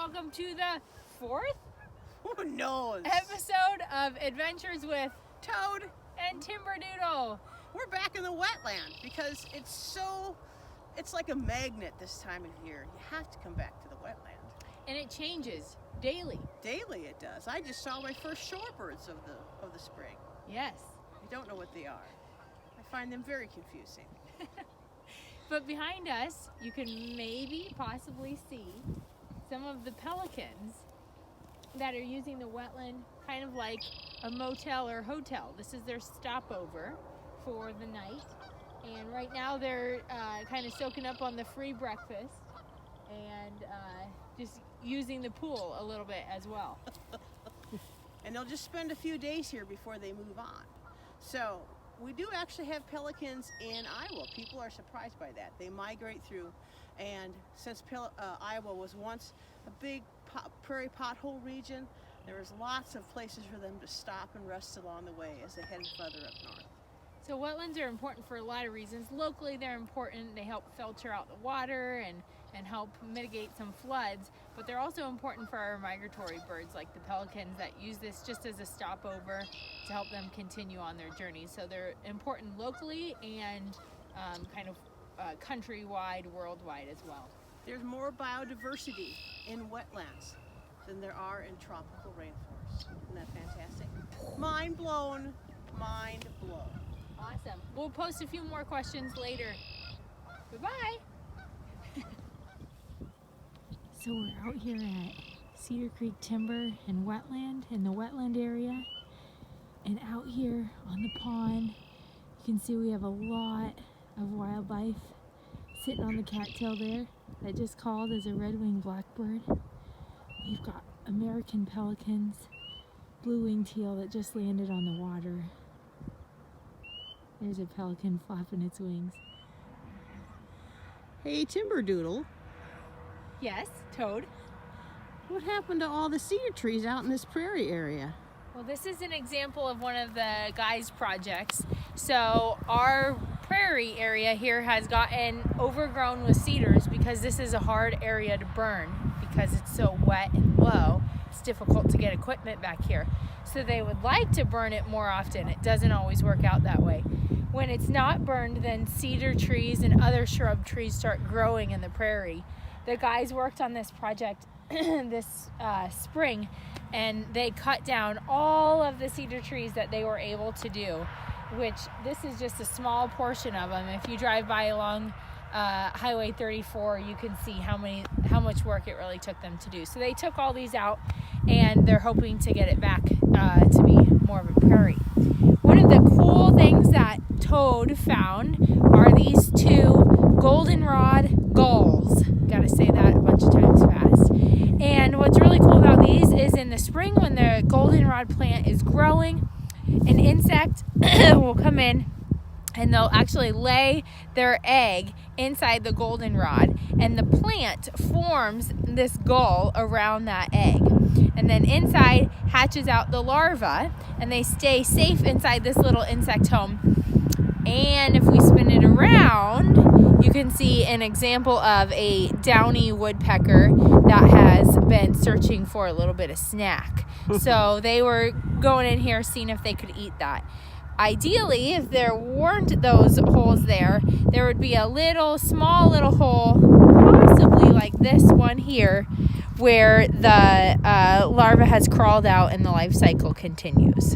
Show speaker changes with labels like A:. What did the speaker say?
A: welcome to the fourth
B: Who knows?
A: episode of Adventures with
B: Toad
A: and Timberdoodle.
B: We're back in the wetland because it's like a magnet this time of year. You have to come back to the wetland.
A: And it changes daily.
B: Daily it does. I just saw my first shorebirds of the spring.
A: Yes.
B: I don't know what they are. I find them very confusing.
A: But behind us, you can possibly see some of the pelicans that are using the wetland kind of like a motel or hotel. This is their stopover for the night. And right now they're kind of soaking up on the free breakfast and just using the pool a little bit as well.
B: And they'll just spend a few days here before they move on. So we do actually have pelicans in Iowa. People are surprised by that. They migrate through, and since Iowa was once a big prairie pothole region, there was lots of places for them to stop and rest along the way as they headed further up north.
A: So wetlands are important for a lot of reasons. Locally, they're important. They help filter out the water and help mitigate some floods, but they're also important for our migratory birds like the pelicans that use this just as a stopover to help them continue on their journey. So they're important locally and kind of countrywide, worldwide as well.
B: There's more biodiversity in wetlands than there are in tropical rainforests. Isn't that fantastic? Mind blown, mind blown.
A: Awesome. We'll post a few more questions later. Goodbye. So we're out here at Cedar Creek Timber and Wetland in the wetland area. And out here on the pond, you can see we have a lot of wildlife sitting on the cattail there that just called as a red-winged blackbird. We've got American pelicans, blue-winged teal that just landed on the water. There's a pelican flapping its wings.
B: Hey, Timberdoodle,
A: Yes, Toad.
B: what happened to all the cedar trees out in this prairie area?
A: Well, this is an example of one of the guys' projects. So our prairie area here has gotten overgrown with cedars because this is a hard area to burn because it's so wet and low. It's difficult to get equipment back here. So they would like to burn it more often. It doesn't always work out that way. When it's not burned, then cedar trees and other shrub trees start growing in the prairie. The guys worked on this project this spring, and they cut down all of the cedar trees that they were able to do, which this is just a small portion of them. If you drive by along Highway 34, you can see how much work it really took them to do. So they took all these out, and they're hoping to get it back to be more of a prairie. One of the cool things that Toad found are these two goldenrod gulls. Gotta say that a bunch of times fast. And what's really cool about these is in the spring when the goldenrod plant is growing, an insect will come in and they'll actually lay their egg inside the goldenrod, and the plant forms this gull around that egg. And then inside hatches out the larva, and they stay safe inside this little insect home. And if we spin it around, you can see an example of a downy woodpecker that has been searching for a little bit of snack. So they were going in here seeing if they could eat that. Ideally, if there weren't those holes there would be a small little hole, possibly like this one here, where the larva has crawled out and the life cycle continues.